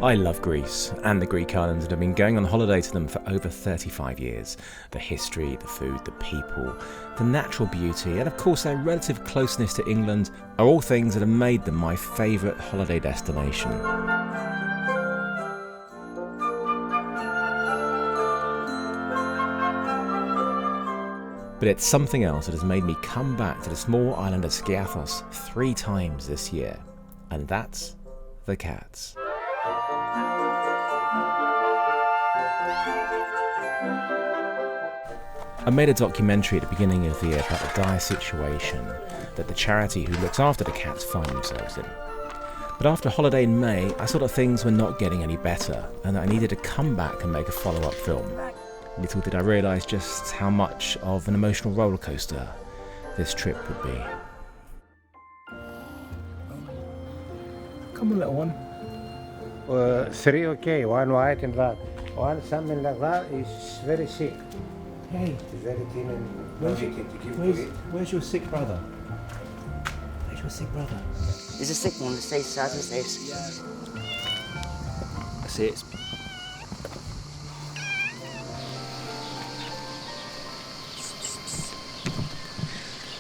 I love Greece and the Greek islands and have been going on holiday to them for over 35 years. The history, the food, the people, the natural beauty, and of course their relative closeness to England are all things that have made them my favourite holiday destination. But it's something else that has made me come back to the small island of Skiathos 3 times this year, and that's the cats. I made a documentary at the beginning of the year about the dire situation that the charity who looks after the cats find themselves in. But after a holiday in May, I saw that things were not getting any better and that I needed to come back and make a follow-up film. Little did I realise just how much of an emotional roller coaster this trip would be. Come on, little one. 3 okay, 1 white and that. 1 something like that is very sick. Hey, It's very thin and where's your sick brother? Where's your sick brother? There's a sick one that stays sad as this. I see it.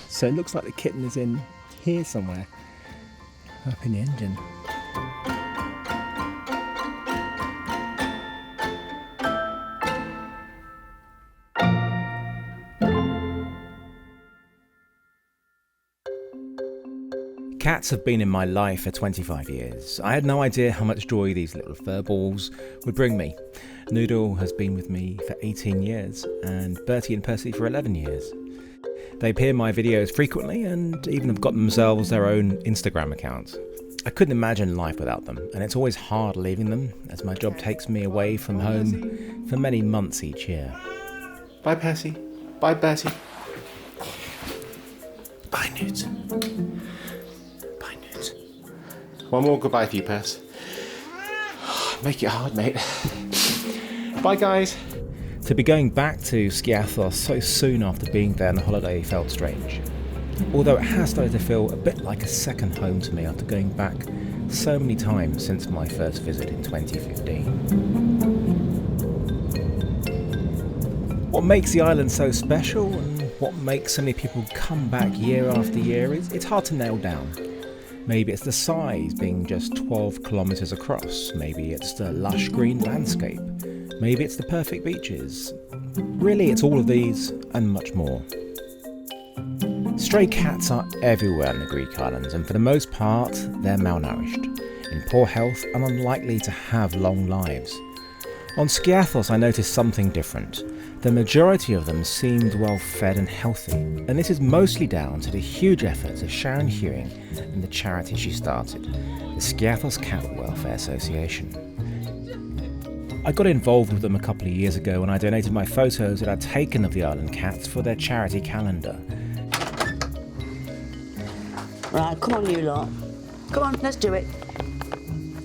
So it looks like the kitten is in here somewhere, up in the engine. Cats have been in my life for 25 years. I had no idea how much joy these little furballs would bring me. Noodle has been with me for 18 years and Bertie and Percy for 11 years. They appear in my videos frequently and even have got themselves their own Instagram account. I couldn't imagine life without them, and it's always hard leaving them as my job takes me away from home for many months each year. Bye Percy. Bye Bertie. Bye Newt. One more goodbye for you, Pers. Make it hard, mate. Bye, guys. To be going back to Skiathos so soon after being there on a holiday felt strange. Although it has started to feel a bit like a second home to me after going back so many times since my first visit in 2015. What makes the island so special and what makes so many people come back year after year is it's hard to nail down. Maybe it's the size being just 12 kilometres across. Maybe it's the lush green landscape. Maybe it's the perfect beaches. Really, it's all of these and much more. Stray cats are everywhere in the Greek islands, and for the most part, they're malnourished, in poor health and unlikely to have long lives. On Skiathos, I noticed something different. The majority of them seemed well fed and healthy, and this is mostly down to the huge efforts of Sharon Hewing and the charity she started, the Skiathos Cat Welfare Association. I got involved with them a couple of years ago when I donated my photos that I'd taken of the island cats for their charity calendar. Right, come on you lot. Come on, let's do it.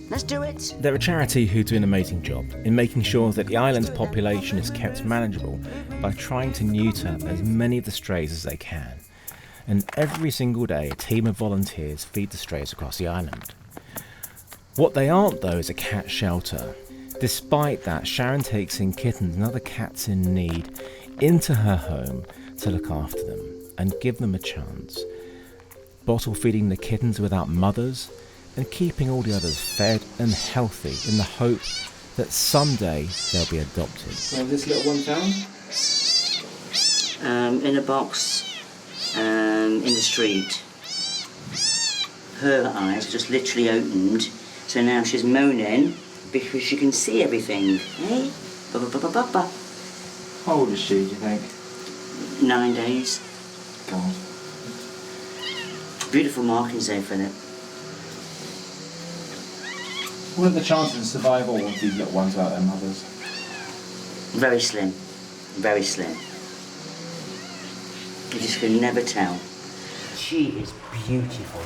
Let's do it! They're a charity who do an amazing job in making sure that the island's population is kept manageable by trying to neuter as many of the strays as they can. And every single day, a team of volunteers feed the strays across the island. What they aren't, though, is a cat shelter. Despite that, Sharon takes in kittens and other cats in need into her home to look after them and give them a chance. Bottle feeding the kittens without mothers, and keeping all the others fed and healthy in the hope that someday they'll be adopted. Where's this little one found? In a box in the street. Her eyes just literally opened, so now she's moaning because she can see everything. Hey? Ba-ba-ba-ba-ba. How old is she, do you think? 9 days. God. Beautiful markings there, Philip. What are the chances of survival of these little ones without their mothers? Very slim. Very slim. You just can never tell. She is beautiful.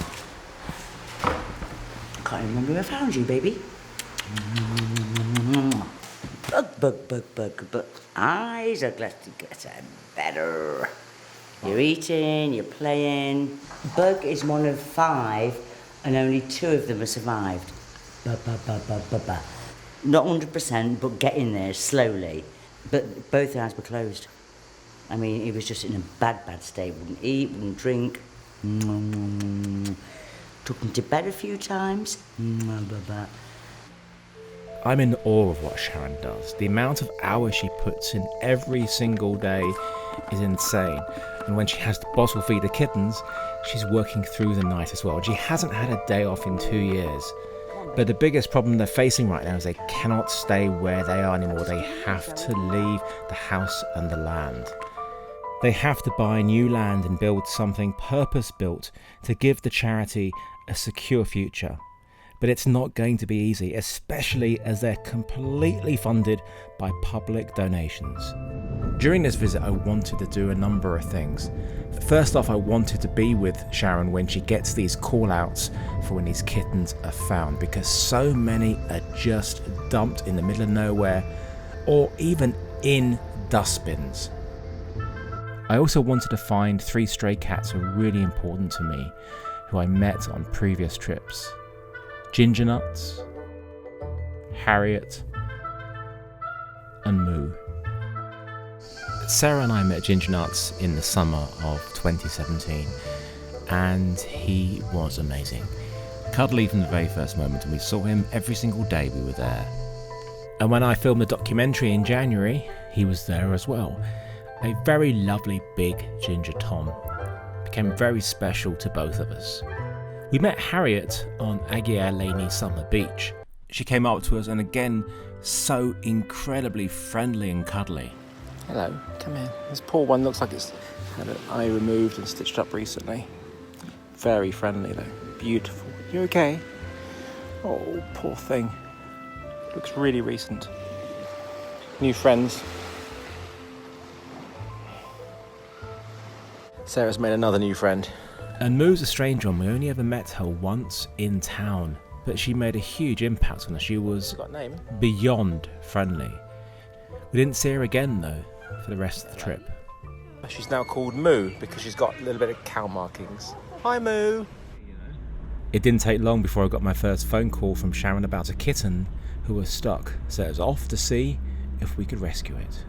Can't even remember where I found you, baby. Bug. Eyes are getting better. You're eating, you're playing. Bug is one of 5, and only 2 of them have survived. Not 100%, but getting there slowly. But both eyes were closed. I mean, he was just in a bad state. Wouldn't eat, wouldn't drink. Took him to bed a few times. I'm in awe of what Sharon does. The amount of hours she puts in every single day is insane. And when she has to bottle feed the kittens, she's working through the night as well. She hasn't had a day off in 2 years. But the biggest problem they're facing right now is they cannot stay where they are anymore. They have to leave the house and the land. They have to buy new land and build something purpose-built to give the charity a secure future. But it's not going to be easy, especially as they're completely funded by public donations. During this visit, I wanted to do a number of things. First off, I wanted to be with Sharon when she gets these call-outs for when these kittens are found, because so many are just dumped in the middle of nowhere or even in dustbins. I also wanted to find 3 stray cats who are really important to me, who I met on previous trips. Ginger Nuts, Harriet, and Moo. Sarah and I met Ginger Nuts in the summer of 2017, and he was amazing. Cuddly from the very first moment, and we saw him every single day we were there. And when I filmed the documentary in January, he was there as well. A very lovely big ginger Tom. Became very special to both of us. We met Harriet on Aguiar Laney Summer Beach. She came up to us and again, so incredibly friendly and cuddly. Hello, come here. This poor one looks like it's had an eye removed and stitched up recently. Very friendly though, beautiful. You okay? Oh, poor thing. Looks really recent. New friends. Sarah's made another new friend. And Moo's a strange one. We only ever met her once in town, but she made a huge impact on us. She was beyond friendly. We didn't see her again though for the rest of the trip. She's now called Moo because she's got a little bit of cow markings. Hi Moo! It didn't take long before I got my first phone call from Sharon about a kitten who was stuck, so it was off to see if we could rescue it.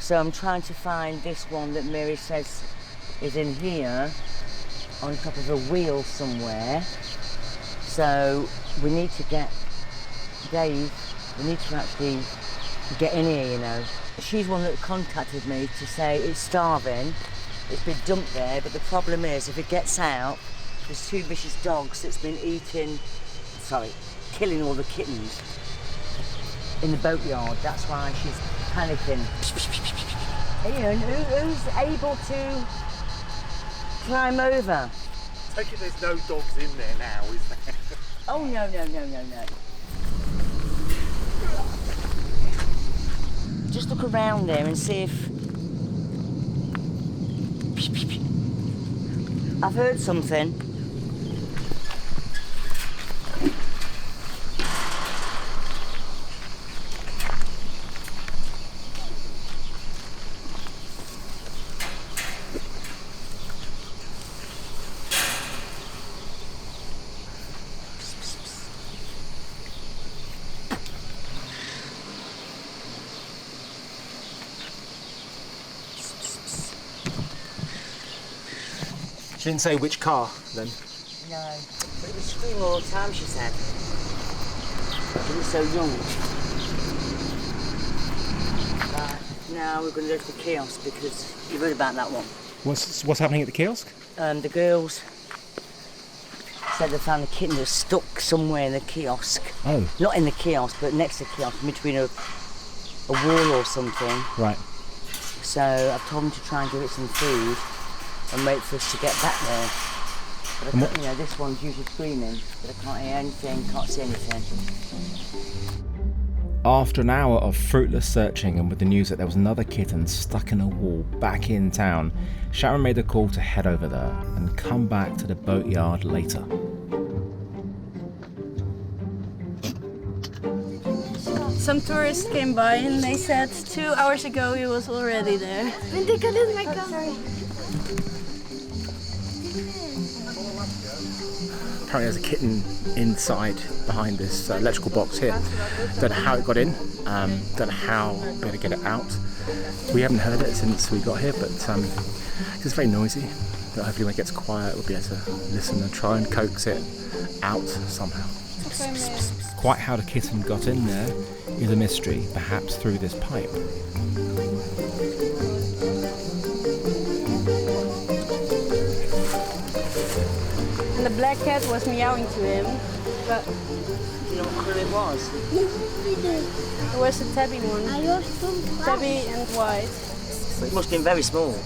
So I'm trying to find this one that Mary says is in here on top of a wheel somewhere. So we need to get Dave, we need to actually get in here, you know. She's one that contacted me to say it's starving, it's been dumped there, but the problem is if it gets out, there's 2 vicious dogs that's been killing all the kittens in the boatyard. That's why she's panicking. You know, who's able to climb over? Take it there's no dogs in there now, is there? Oh, no. Just look around there and see if... I've heard something. She didn't say which car, then? No, but it was screaming all the time, she said. She was so young. Right, now we're going to go to the kiosk because you've heard about that one. What's happening at the kiosk? The girls said they found a kitten that's stuck somewhere in the kiosk. Oh. Not in the kiosk, but next to the kiosk, between a wall or something. Right. So I've told them to try and give it some food and wait for us to get back there. But I can't, this one's usually screaming, but I can't hear anything, can't see anything. After an hour of fruitless searching and with the news that there was another kitten stuck in a wall back in town, Sharon made a call to head over there and come back to the boatyard later. some tourists came by and they said 2 hours ago he was already there. Apparently there's a kitten inside behind this electrical box here. Don't know how it got in, don't know how we're going to get it out. We haven't heard it since we got here, but it's very noisy. But hopefully when it gets quiet we'll be able to listen and try and coax it out somehow. Quite how the kitten got in there is a mystery, perhaps through this pipe. And the black cat was meowing to him, but Do you know what colour it was? it was a tabby one. Tabby and white. It must have been very small.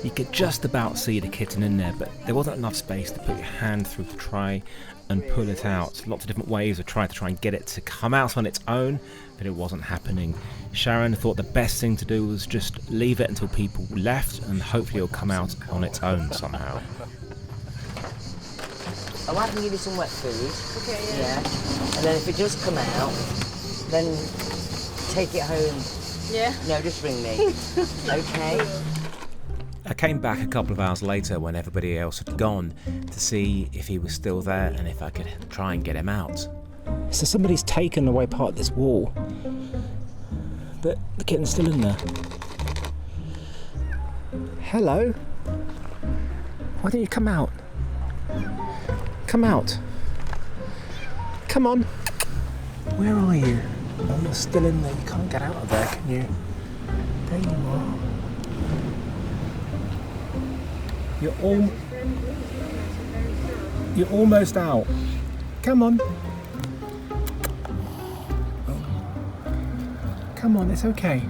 You could just about see the kitten in there, but there wasn't enough space to put your hand through to try and pull it out. Lots of different ways of trying to get it to come out on its own, but it wasn't happening. Sharon thought the best thing to do was just leave it until people left, and hopefully it'll come out on its own somehow. Oh, I can give you some wet food. Okay, Yeah. And then if it does come out, then take it home. Yeah. No, just ring me. Okay. I came back a couple of hours later when everybody else had gone to see if he was still there and if I could try and get him out. So somebody's taken away part of this wall, but the kitten's still in there. Hello? Why don't you come out? Come out. Come on. Where are you? Oh, you're still in there. You can't get out of there, can you? There you are. You're almost out. Come on. Come on, it's okay.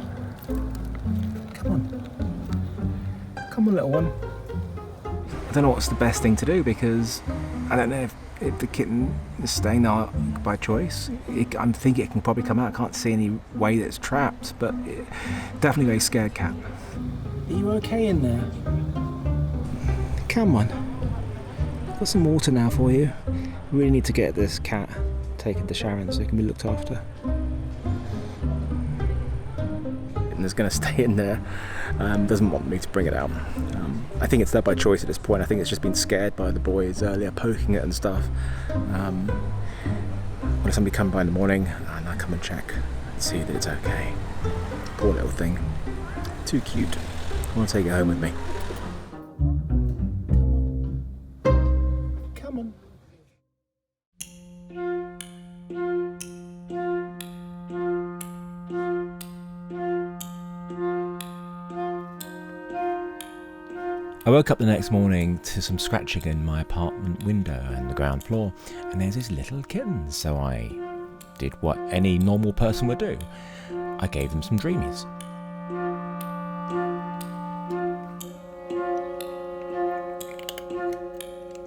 Come on. Come on, little one. I don't know what's the best thing to do because I don't know if the kitten is staying there by choice. I'm thinking it can probably come out. I can't see any way that it's trapped, but definitely a very scared cat. Are you okay in there? Come on. Got some water now for you. We really need to get this cat taken to Sharon so it can be looked after. And it's going to stay in there. Doesn't want me to bring it out. I think it's there by choice at this point. I think it's just been scared by the boys earlier, poking it and stuff. When somebody come by in the morning and I come and check and see that it's okay. Poor little thing. Too cute. I want to take it home with me. I woke up the next morning to some scratching in my apartment window and the ground floor, and there's this little kitten, so I did what any normal person would do. I gave them some dreamies.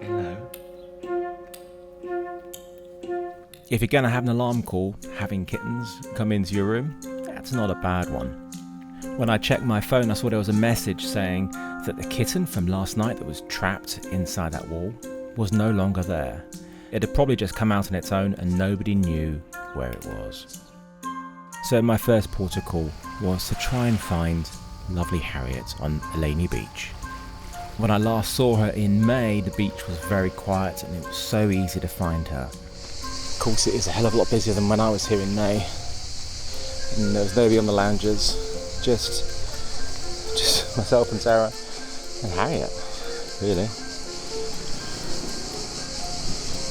Hello. If you're going to have an alarm call, having kittens come into your room, that's not a bad one. When I checked my phone, I saw there was a message saying that the kitten from last night that was trapped inside that wall was no longer there. It had probably just come out on its own and nobody knew where it was. So my first port of call was to try and find lovely Harriet on Elaney Beach. When I last saw her in May, the beach was very quiet and it was so easy to find her. Of course, it is a hell of a lot busier than when I was here in May. And there was nobody on the lounges. Just myself and Sarah and Harriet, really.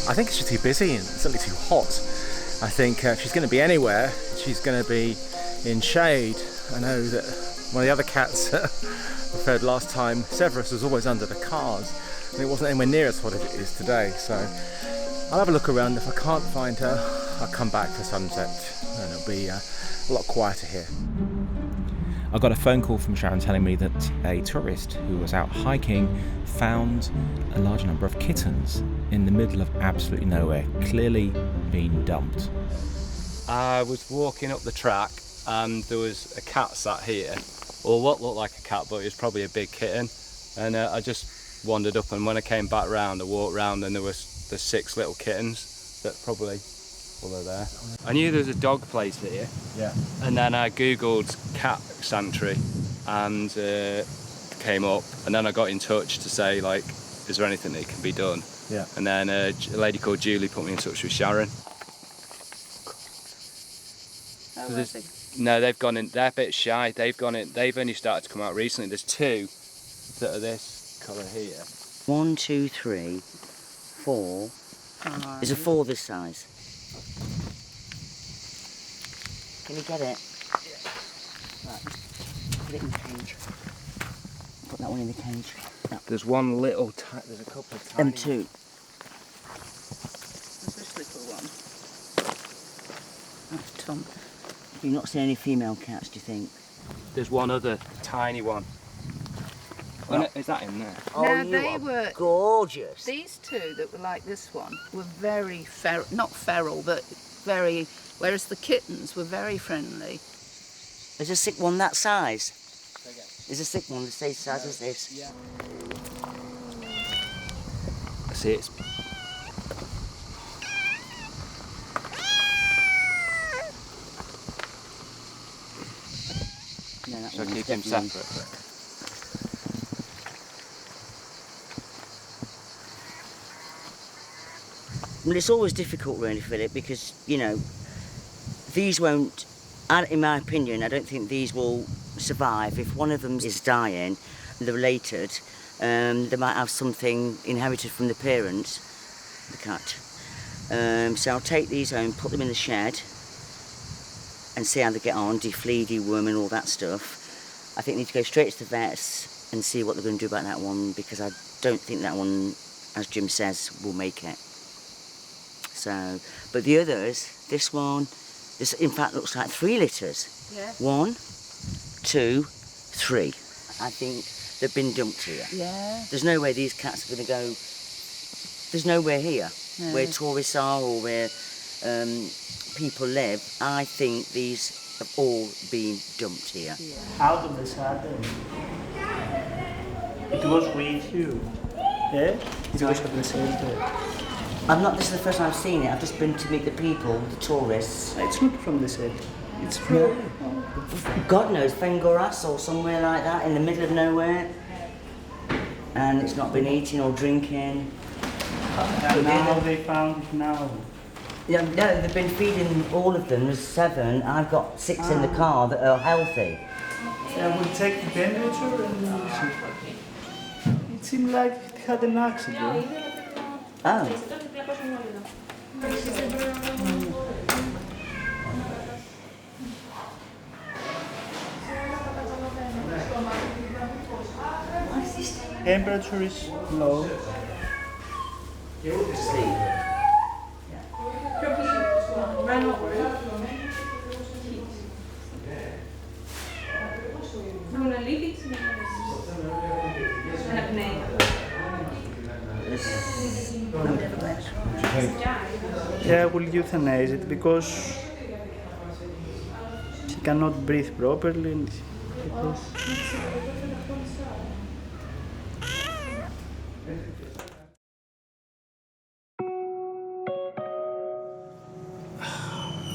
I think it's just too busy and certainly too hot. I think if she's going to be anywhere, she's going to be in shade. I know that one of the other cats I fed last time, Severus, was always under the cars and it wasn't anywhere near as hot as it is today. So I'll have a look around. If I can't find her, I'll come back for sunset and it'll be a lot quieter here. I got a phone call from Sharon telling me that a tourist who was out hiking found a large number of kittens in the middle of absolutely nowhere, clearly being dumped. I was walking up the track and there was a cat sat here, or what looked like a cat, but it was probably a big kitten. And I just wandered up, and when I came back round, I walked round and there was the 6 little kittens that probably couple are there. I knew there was a dog place here. Yeah. And then I googled cat sanctuary and came up, and then I got in touch to say, like, is there anything that can be done? Yeah. And then a lady called Julie put me in touch with Sharon. No, they've gone in. They're a bit shy. They've gone in. They've only started to come out recently. There's 2 that are this colour here. 1, 2, 3, 4. There's a 4 this size. Can you get it? Right, put it in the cage. Put that one in the cage. No. There's one little. There's a couple of tiny. Them 2. There's this little one. That's Tom. You've not seen any female cats, do you think? There's one other tiny one. Well, is that in there? Now, you they are were gorgeous. These 2 that were like this one were very feral, not feral, but very. Whereas the kittens were very friendly. There's a sick one that size. There's a sick one the same size as this. Yeah. See, it's. No, that So one keep was them definitely- separate. Well, it's always difficult, really, Philip, because, you know, these won't, in my opinion, I don't think these will survive. If one of them is dying, they're related, they might have something inherited from the parents, the cat. So I'll take these home, put them in the shed, and see how they get on, deflea, deworm and all that stuff. I think they need to go straight to the vets and see what they're going to do about that one, because I don't think that one, as Jim says, will make it. So, but the others, this one, this in fact looks like 3 litters. Yeah. 1, 2, 3. I think they've been dumped here. Yeah. There's no way these cats are going to go. There's nowhere here where tourists are or where people live. I think these have all been dumped here. Out of the sudden, it was with you. Yeah? It was at the center. This is the first time I've seen it. I've just been to meet the people, the tourists. It's not from the center. It's from. God knows, Fengoras or somewhere like that, in the middle of nowhere. And it's not been eating or drinking. And now they found it now. Yeah, no, they've been feeding all of them. There's 7. I've got 6 in the car that are healthy. I will check the temperature and see. It seemed like it had an accident. Oh. Temperature is low. Yeah, I will euthanize it because she cannot breathe properly. And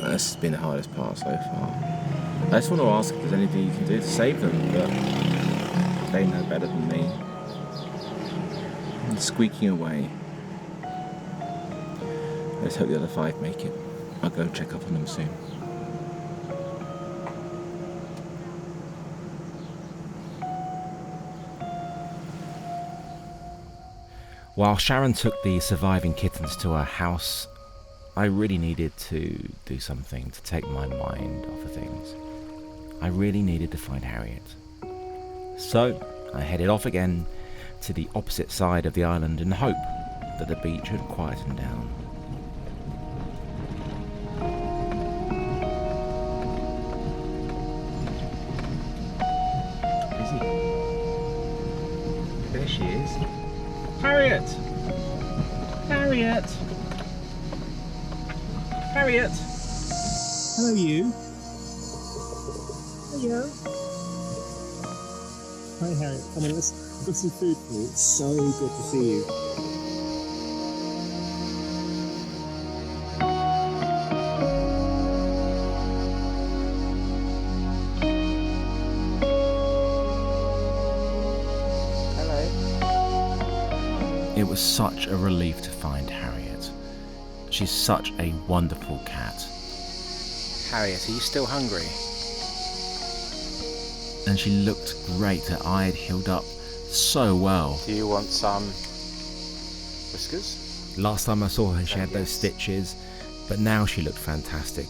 This has been the hardest part so far. I just want to ask if there's anything you can do to save them, but they know better than me. And squeaking away. Let's hope the other 5 make it. I'll go check up on them soon. While Sharon took the surviving kittens to her house, I really needed to do something to take my mind off of things. I really needed to find Harriet. So I headed off again to the opposite side of the island in the hope that the beach had quietened down. Is he? There she is. Harriet! Harriet! Harriet! Hello, you. Hello. Hi, Harriet. Come on, let's put some food for you. It's so good to see you. It was such a relief to find Harriet. She's such a wonderful cat. Harriet, are you still hungry? And she looked great. Her eye had healed up so well. Do you want some whiskers? Last time I saw her, she had those stitches, but now she looked fantastic.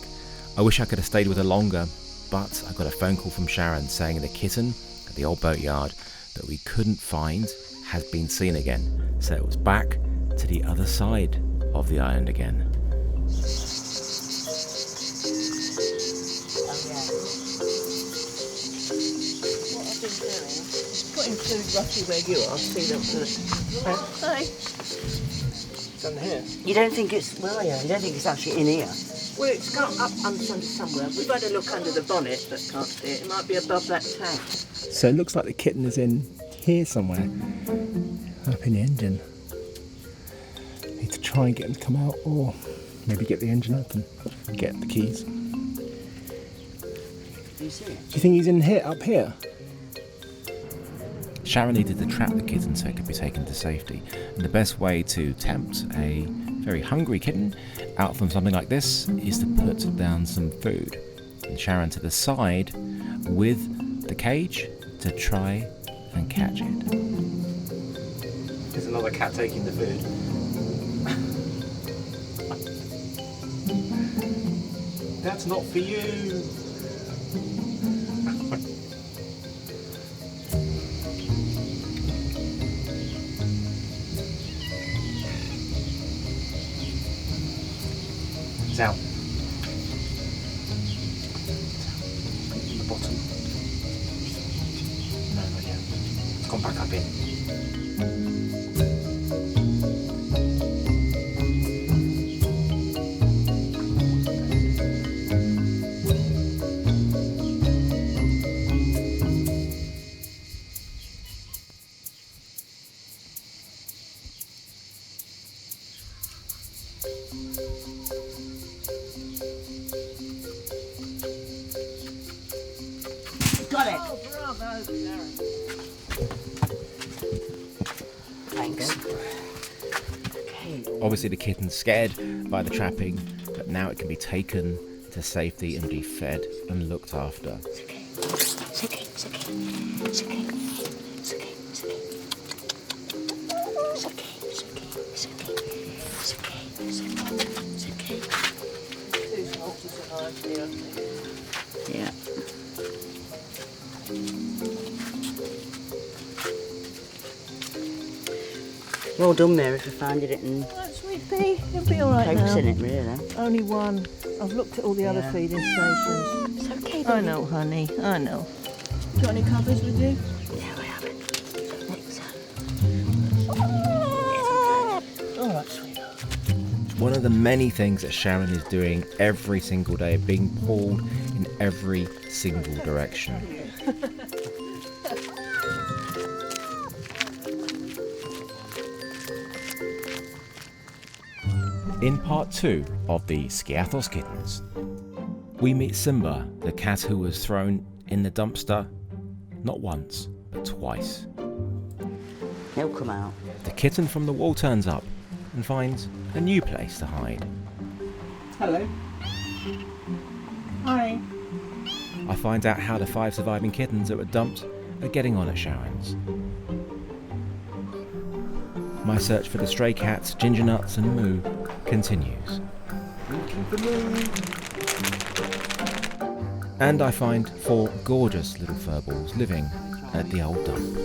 I wish I could have stayed with her longer, but I got a phone call from Sharon saying the kitten at the old boatyard that we couldn't find has been seen again. So it was back to the other side of the island again. Putting food roughly where you are, see them to Hi. It's under here. You don't think it's, well, yeah, you don't think it's actually in here? Well, it's got up under somewhere. We've had a look under the bonnet, but can't see it. It might be above that tank. So it looks like the kitten is in here somewhere, up in the engine. Need to try and get him to come out, or maybe get the engine open, get the keys. Do you see it? Do you think he's in here, up here? Sharon needed to trap the kitten so it could be taken to safety. And the best way to tempt a very hungry kitten out from something like this is to put down some food. And Sharon to the side with the cage to try and catch it. There's another cat taking the food. That's not for you. It's out. In the bottom. No, not yet. It's gone back up in. Got it! Oh, bravo, Sharon. Thanks. Okay. Obviously the kitten's scared by the trapping, but now it can be taken to safety and be fed and looked after. It's okay. It's okay. It's okay. It's okay. It's okay. It's okay. It's okay. It's okay. It's okay. It's okay. It's okay. It's okay. Two horses and I here. Yeah. Well done, Mary, for finding it and That's sweet pea. It'll be all right now. focusing it, really. Only one. I've looked at all the other Yeah. feeding stations. It's okay, I know, honey. I know. Got any covers with you? Yeah, we have it. Next All right, sweetheart. It's one of the many things that Sharon is doing every single day, being pulled in every single direction. In part 2 of the Skiathos Kittens, we meet Simba, the cat who was thrown in the dumpster not once, but twice. He'll come out. The kitten from the wall turns up and finds a new place to hide. Hello. Hi. I find out how the 5 surviving kittens that were dumped are getting on at Sharon's. My search for the stray cats, Ginger Nuts and Moo continues. And I find 4 gorgeous little furballs living at the old dump.